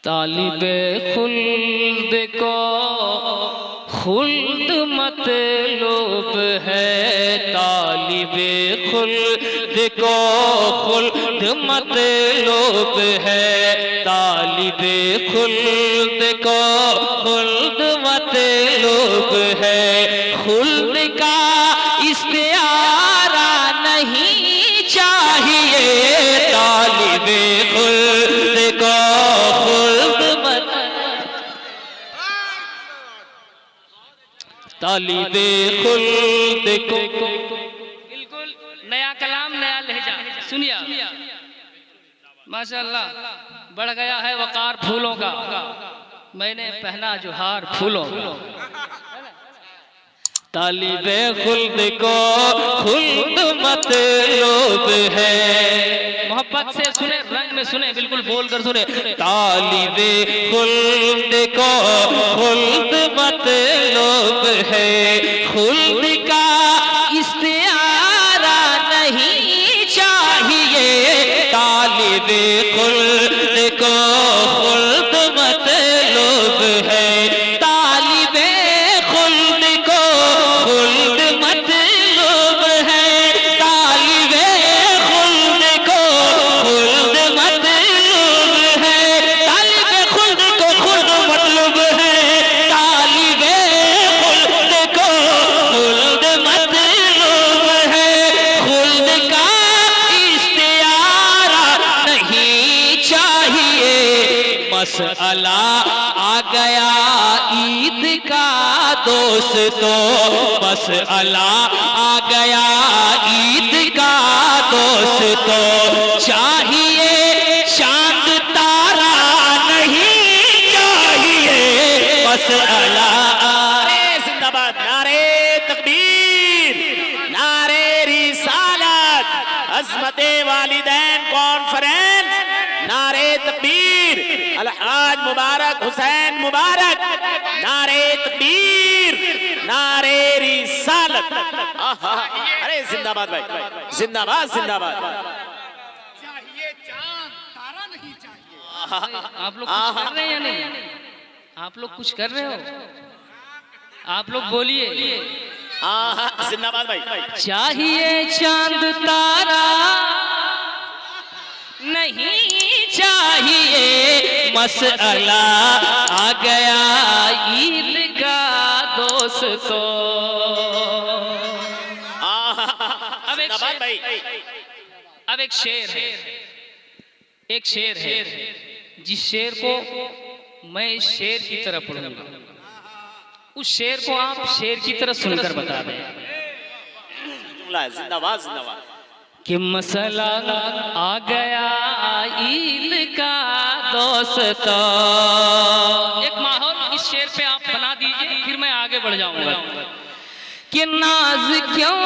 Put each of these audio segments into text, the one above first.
तालिबे खुल्द को खुल्द मतलूब है, तालिबे खुल्द को खुल्द मतलूब है, तालिबे खुल्द को खुल्द मतलूब है। खुल्द का इस्तिआरा नहीं चाहिए, तालिबे खुल्द को तालिबे खुल्द को। बिल्कुल नया कलाम नया लहजा सुनिया, माशाअल्लाह बढ़ गया है वकार फूलों का, मैंने पहना जो हार फूलों का। तालिबे खुल्द को खुल्द मतलूब है, मोहब्बत से सुने, रंग में सुने, बिल्कुल बोल कर सुने। तालिबे खुल्द को खुल्द मतलूब है, खुल्द का इस्तिआरा नहीं चाहिए, तालिबे खुल्द को खुल्द मतलूब है, तालिबे खुल्द को खुल्द मतलूब है, तालिबे खुल्द को खुल्द मतलूब है, तालिबे खुल्द को खुल्द मतलूब है, तालिबे खुल्द को खुल्द मतलूब है। खुल्द का इस्तिआरा नहीं चाहिए, मसअला आ गया ईद का दोस्तों, मसअला आ गया ईद का दोस्तों। चाहिए चांद तारा नहीं चाहिए, मसअला। जिंदाबाद, नारे तकबीर, नारे रिसालत, अज़मते वालिदैन कॉन्फ्रेंस, नारे तकबीर, अलहाज मुबारक हुसैन मुबारक, नारे तकबीर, नारे रिसालत। अरे जिंदाबाद भाई, जिंदाबाद जिंदाबाद। चाहिए चांद तारा नहीं चाहिए। आप लोग कुछ कर रहे हैं या नहीं? आप लोग कुछ कर रहे हो? आप लोग बोलिए। जिंदाबाद भाई। चाहिए चांद तारा नहीं चाहिए, मसअला आ गया ईद का दोस्तों। जिंदाबाद भाई। अब एक शेर है, एक शेर है, जिस शेर को मैं शेर की तरह पढ़ूंगा, उस शेर को आप शेर की तरह सुनकर बता दें। जिंदाबाद जिंदाबाद। कि मसला आ गया ईद का दोस्तों। एक माहौल इस शेर पे आप बना दीजिए, फिर मैं आगे बढ़ जाऊंगा। कि नाज क्यों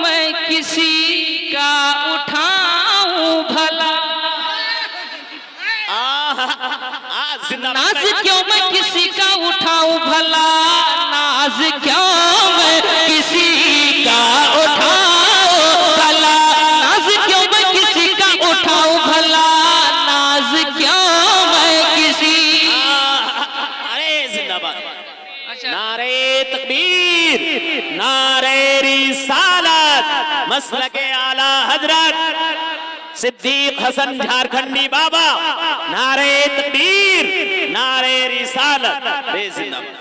मैं किसी का उठाऊं भला, नाज क्यों मैं किसी का उठाऊं भला, नाज क्यों मैं किसी का उठाऊं भला, नाज क्यों मैं किसी का उठाऊं भला, नाज क्यों मैं किसी। अरे जिंदाबाद। नारे तकबीर, नारे रिसालत, मसलके आला हजरत सिद्दीक हसन झारखंडी बाबा, नारे तकबीर, नारे रिसालत। जिंदाबाद।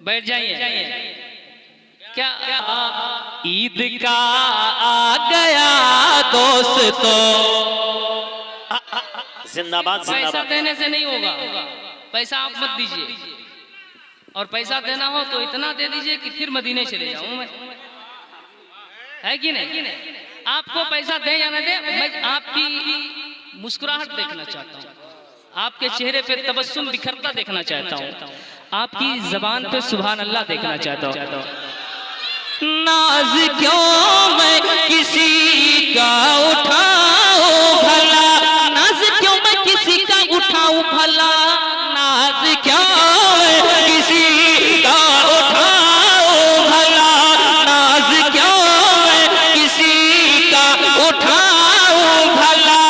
बैठ जाइए। क्या ईद का आ गया दोस्तों। जिंदाबाद पैसा जिंदाबाद। देने से नहीं होगा, पैसा आप मत दीजिए, और पैसा देना हो तो इतना दे दीजिए कि फिर मदीने चले जाऊं मैं, है कि नहीं? आपको पैसा दे या न दे, मैं आपकी मुस्कुराहट देखना चाहता हूँ, आपके चेहरे पे तबस्सुम बिखरता देखना चाहता हूँ, आपकी जबान पे सुभान अल्लाह देखना चाहता हूँ। नाज क्यों मैं किसी का उठाऊं भला, नाज क्यों मैं किसी का उठाऊं भला, नाज क्यों मैं किसी का उठाऊं भला, नाज क्यों मैं किसी का उठाऊं भला।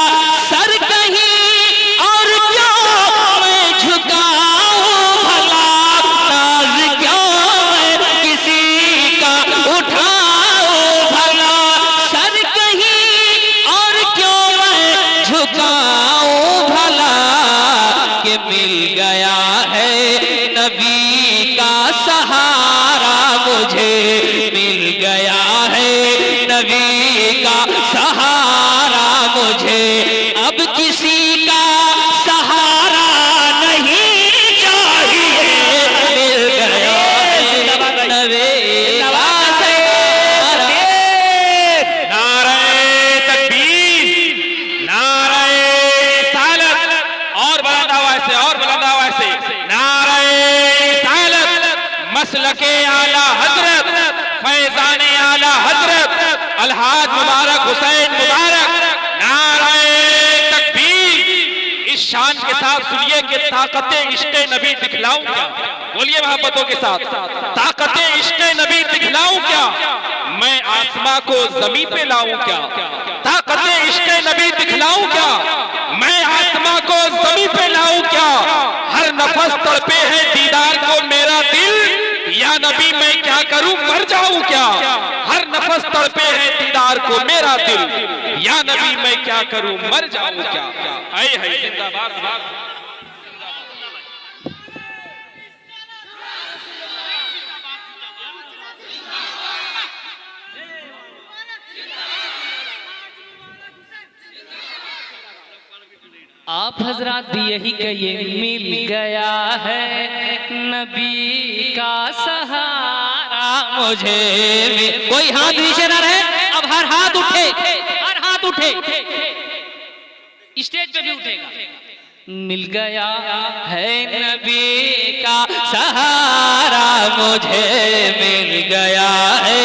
मसलके आला हजरत फैजान आला हजरत अलहाज मुबारक हुसैन मुबारक। नारे तकबीर। इस शान के साथ सुनिए कि ताकते इश्क़े नबी दिखलाऊं क्या। बोलिए मोहब्बतों के साथ, ताकते इश्क़े नबी दिखलाऊं क्या, मैं आसमां को जमीन पे लाऊं क्या। ताकते इश्क़े नबी दिखलाऊं क्या, मैं आसमां को जमीन पे लाऊं क्या। हर नफस तड़पे है दीदार को मेरा दिल, या नबी मैं क्या करूं मर जाऊं क्या। हर नफस तड़पे है दीदार को मेरा दिल, या नबी मैं क्या करूं मर जाऊं क्या। आए है जिंदाबाद। आप हजरात भी यही कहिए, मिल गया है नबी का सहारा मुझे। कोई हाथ नीचे न रहे, अब हर हाथ उठे, हर हाथ उठे, स्टेज पे भी उठेगा। मिल गया है नबी का सहारा मुझे, मिल गया है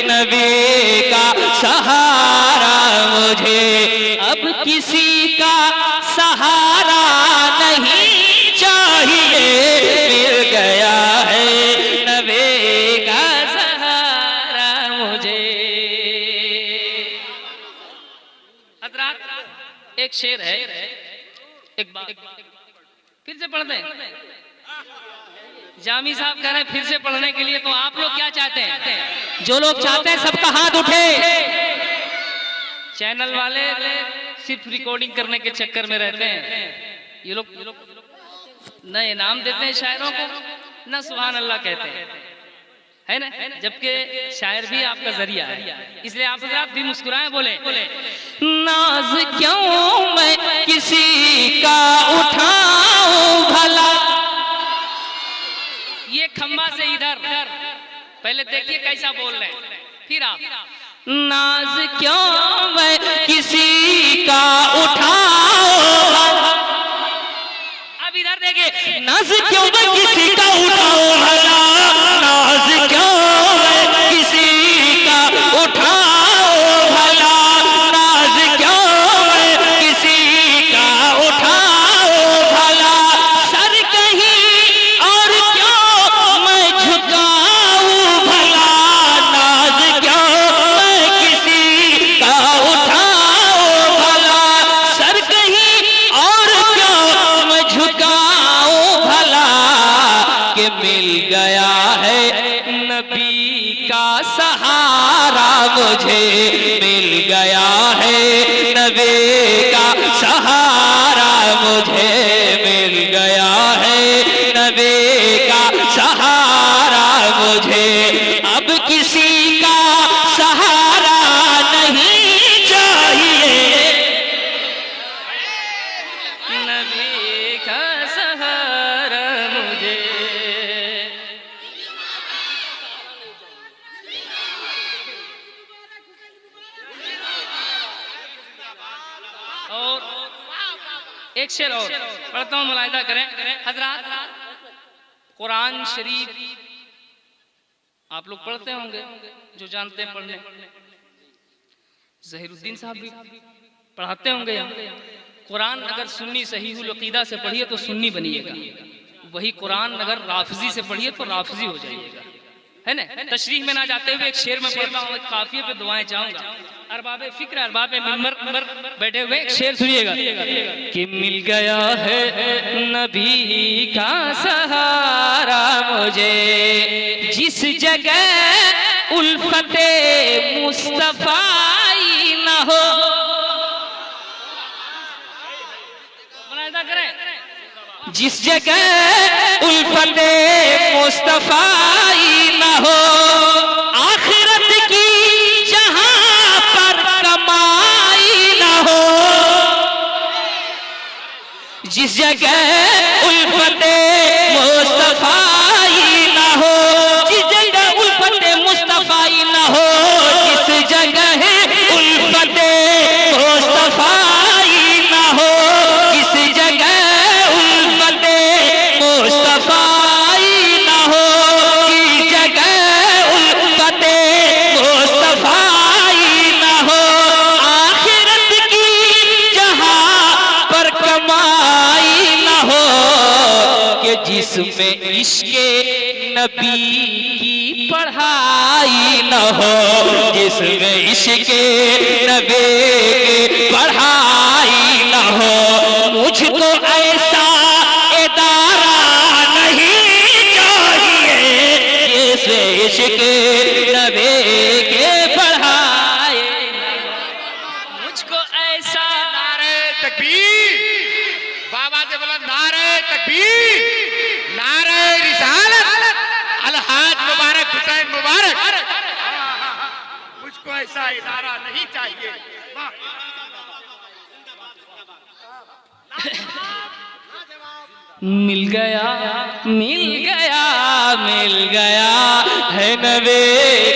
नबी का सहारा मुझे। अब किसी का सहारा नहीं चाहिए, मिल गया है नबी का सहारा मुझे। हज़रात एक शेर है, एक बात फिर से पढ़ते हैं। जामी साहब कह रहे हैं फिर से पढ़ने के लिए, तो आप लोग क्या चाहते हैं? जो लोग चाहते हैं सबका हाथ उठे। चैनल वाले सिर्फ रिकॉर्डिंग करने के चक्कर में रहते हैं। ये लोग न इनाम देते हैं शायरों को, न सुभान अल्लाह कहते हैं, है ना। जबकि शायर भी आपका जरिया है, इसलिए आप भी मुस्कुराएं, बोले नाज क्यों मैं किसी का उठाऊं भला। ये खंबा से इधर पहले देखिए कैसा बोल रहे हैं, फिर आप नाज क्यों मैं किसी का उठाऊं। अब इधर देखिए, नाज क्यों मैं किसी का उठाऊं भला, नाज क्यों मैं किसी का उठाऊं भला, नाज क्यों मैं किसी का उठाऊं भला। सर कहीं और क्यों मैं झुकाऊं भला, नाज क्यों मैं किसी का उठाऊं भला। सर कहीं और क्यों मैं झुकाऊं भला, कि मिल गया है नबी का सहारा मुझे, मिल गया है नबी का सहारा मुझे, मिल गया है नबी का सहारा मुझे। अब किसी का सहारा नहीं चाहिए, नबी का सहारा मुझे। और एक शेर और पढ़ता हूँ, मुलाहिजा करें हजरात। कुरान शरीफ आप लोग पढ़ते होंगे, जो जानते हैं पढ़ने। ज़हीरुद्दीन साहब भी पढ़ाते होंगे यहाँ। कुरान अगर सुन्नी सहीहुल अकीदा से पढ़िए तो सुन्नी बनिएगा, वही कुरान अगर राफजी से पढ़िए तो राफजी हो जाइएगा, है ना। तशरीह में ना जाते हुए एक शेर में पढ़ता हूँ, एक काफिये पे दुआएं चाहूंगा। अरबाबे फिक्र, अरबाबे मिंबर बैठे हुए एक शेर सुनिएगा कि मिल गया है नबी का सहारा मुझे, जिस जगह उल्फते मुस्तफाई न हो। मुलाहिजा करें, जिस जगह उल्फते मुस्तफाई न हो, आखिरत की जहां पर कमाई न हो। जिस जगह उल्फते मुस्तफाई न हो, जिस जगह उल्फते मुस्तफाई न हो, जिस जगह उल्फते मुस्तफाई न हो, जिस जगह उल्फते मुस्तफाई न हो, जिसमें इश्के नबी की पढ़ाई न हो, जिसमें इश्के नबी की पढ़ाई न हो, मुझको ऐसा इदारा नहीं चाहिए जिसमें इश्के नबी के पढ़ाई न हो। मुझको ऐसा नारे तकबीर, बाबा से बोला नारे तकबीर, नारे रिसालत, अलहाज मुबारक हुसैन मुबारक। मुझको ऐसा इदारा नहीं चाहिए। वाह। मिल गया मिल गया मिल गया है नबी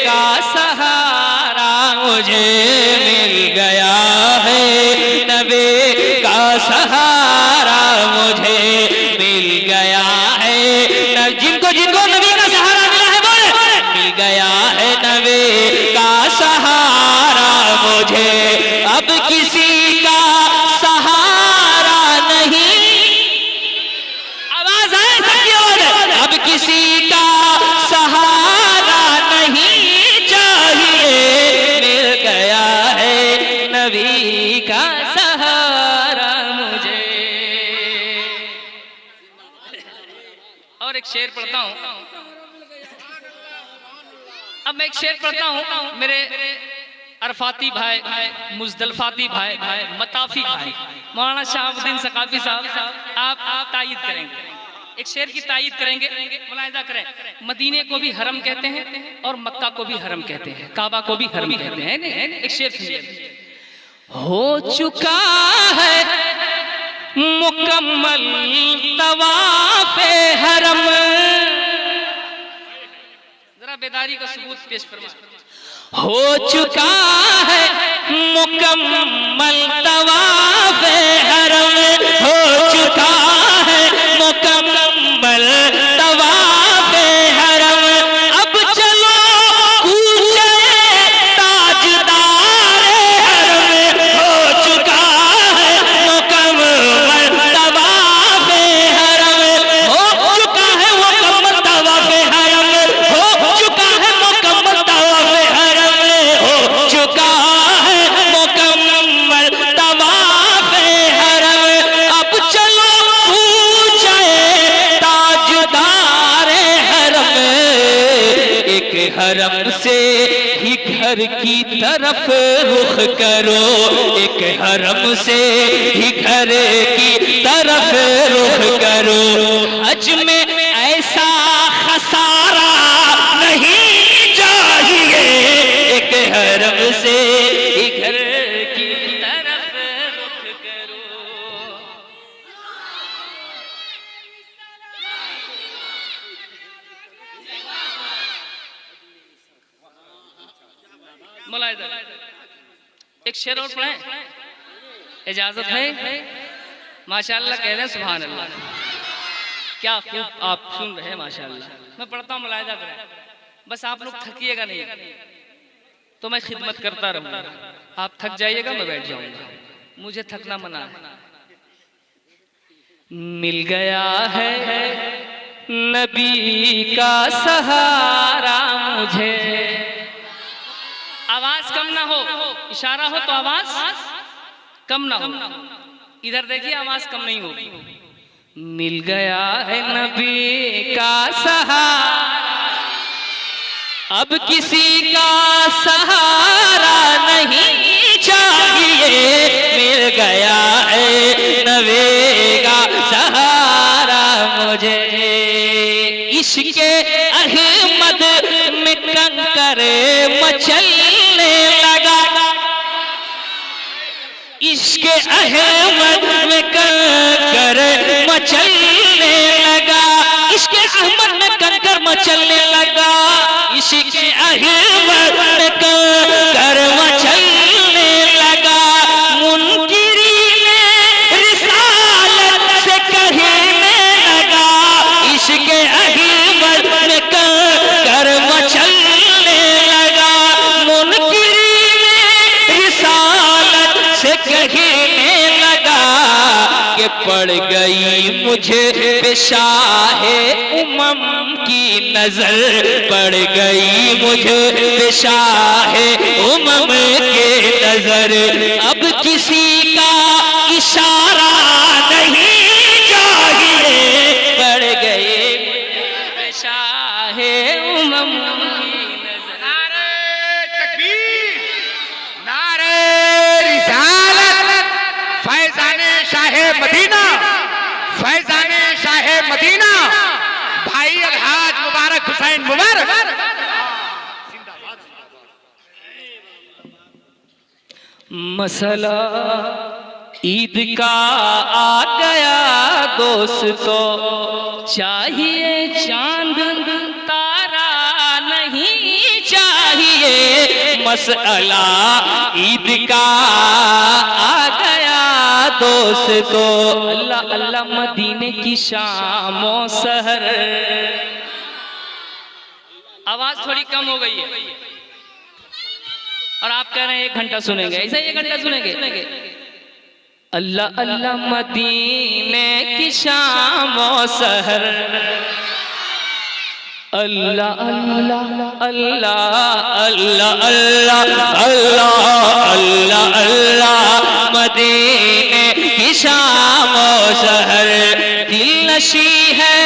का सहारा, मुझे मिल गया है नबी का सहारा, मुझे मिल गया है जिनको जिनको नबी का सहारा मिला है बोले, मिल गया है नबी का सहारा, मुझे अब किसी का सहारा नहीं। आवाज आए सबकी आवाज, अब किसी का सहारा नहीं चाहिए, मिल गया है नबी का सहारा मुझे। और एक शेर पढ़ता हूं, अब मैं एक शेर पढ़ता हूं। मेरे अरफाती भाई, मुजदलफाती भाई, मताफी भाई, मौलाना शाहबुद्दीन सकाफी साहब, आप तायीद करेंगे, एक शेर की तायीद करेंगे, मुलाहिजा करें। मदीने को भी हरम कहते हैं और मक्का को भी हरम कहते हैं, काबा को भी हरम कहते हैं। एक शेर सुनिए। हो चुका है मुकम्मल तवाफ़े हरम, जरा बेदारी का सबूत पेश फरमा। हो चुका है मुकम्मल तवाफ़े हरम, हो चुका है मुकम्मल तवाफ़े हरम, अब चलो कूचे ताजदारे हरम, हो चुका है मुकम्मल तवाफ़े हरम, हो चुका है मुकम्मल तवाफ़े हरम, हो चुका है मुकम्मल तवाफ़े हरम, हो चुका है मुकम्मल तवाफ़े हरम, अब चलो पूछे ताजदारे हरम, एक हरम से ही घर की तरफ रुख करो, एक हरम से ही घर की तरफ रुख करो, हज में ऐसा खसारा नहीं चाहिए, एक हरम से ही घर की तरफ रुख करो। मुलाहिजा, एक शेर और पढ़ें, इजाजत है? माशाअल्लाह कह रहे हैं, सुभान अल्लाह, क्या खूब आप सुन रहे हैं माशाअल्लाह। मैं पढ़ता हूँ, मुलाहिजा करें, बस आप लोग थकिएगा नहीं तो मैं खिदमत करता रहूंगा, आप थक जाइएगा मैं बैठ जाऊंगा, मुझे थकना मना है। मिल गया है नबी का सहारा मुझे, आवाज कम ना हो, इशारा हो तो आवाज कम ना हो, इधर देखिए आवाज कम नहीं होगी। मिल गया है नबी का सहारा, अब किसी का सहारा नहीं चाहिए, मिल गया है नबी का सहारा मुझे। इश्के अहमद में कंकर मचलने लगा, इश्के अहमद में कंकर मचलने लगा, इश्के अहमद में कंकर मचलने लगा, इश्के अहमद में कंकर मचलने लगा, मुनकिरीने रिसालत से कहने लगा, इश्के अहमद में कंकर मचलने लगा, मुनकिरीने रिसालत से कहने लगा, के पड़ गई मुझे पे शाहे उमम की नजर, पड़ गई मुझे पे शाहे उमम के नजर। अब किसी का इशारा नहीं चाहिए, पड़ गए पे शाहे उमम की नजर। नारे तकबीर, नारे रिसालत, फैजाने शाहे मदीना, फैजाने शाहे मदीना, भाई अलहाज मुबारक हुसैन मुबारक। मसला ईद का आ गया दोस्तों, चाहिए चांद तारा नहीं चाहिए। मसला ईद का आ गया दोस्तों, अल्लाह अल्लाह मदीने की शाम और सहर। आवाज थोड़ी कम हो गई है और आप कह रहे हैं 1 घंटा सुनेंगे, ऐसा 1 घंटा सुनेंगे। अल्लाह अल्लाह मदीने की शाम और सहर, अल्लाह अल्लाह अल्लाह अल्लाह अल्लाह अल्लाह अल्लाह अल्लाह मदीने की शाम और सहर। दिल नशी है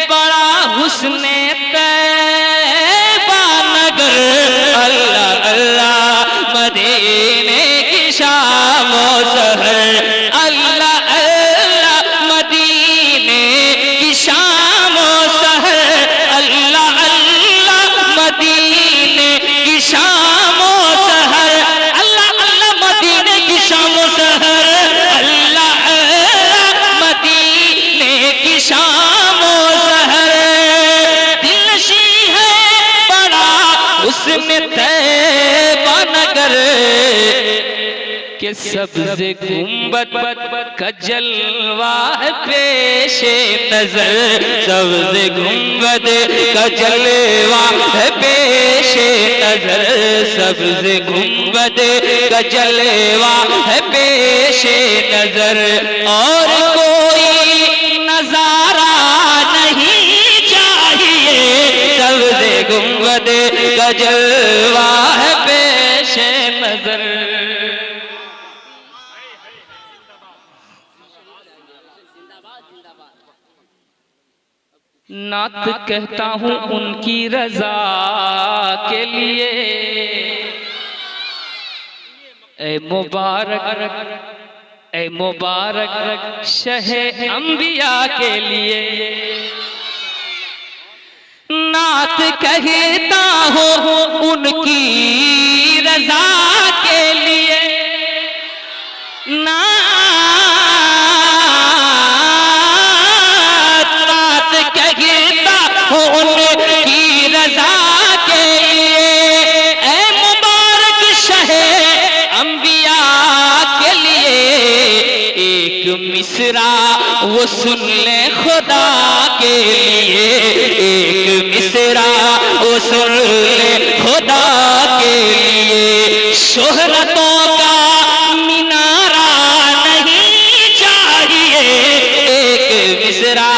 बड़ा हुस्ने तैबा नगर, अल्लाह अल्लाह मदीने की शाम और सहर। अल्लाह अल्लाह मदीने की शाम और सहर, अल्लाह अल्लाह मदीने की शाम और सहर, अल्लाह अल्लाह मदीने की शाम और सहर, अल्लाह अल्लाह मदीने की शाम और सहर। दिल नशी है बड़ा उसमें तैबा नगर, के सबसे गुंबद का जलवा है पेशे नजर, सबसे गुंबद का जलवा है पेशे नजर, सबसे गुंबद का जलवा है पेशे नजर। और कोई नजारा नहीं चाहिए, सबसे गुंबद का जलवा है पेशे नजर। नात कहता हूँ उनकी रजा के लिए, ए मुबारक शहे अंबिया के लिए। नात कहता हूँ उनकी रजा के लिए, उनकी रजा के लिए। ऐ मुबारक शहे अंबिया के लिए, एक मिसरा वो सुन ले खुदा के लिए, एक मिसरा वो सुन ले खुदा के लिए। शोहरतों का मीनारा नहीं चाहिए, एक मिसरा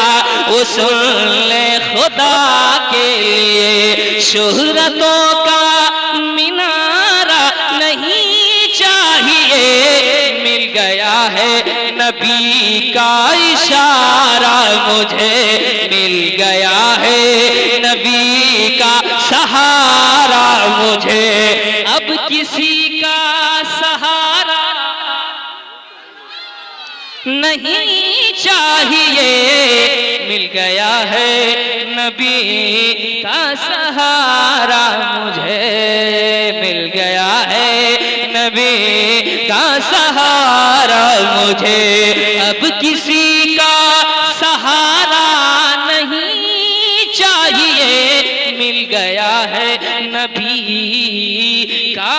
वो सुन ले खुदा के लिए। शोहरतों का मीनारा नहीं चाहिए, मिल गया है नबी का इशारा मुझे, मिल गया है नबी का सहारा मुझे। अब किसी का सहारा नहीं चाहिए, मिल गया है नबी का सहारा मुझे, मिल गया है नबी का सहारा मुझे। अब किसी का सहारा चाहिए, मिल गया है नबी का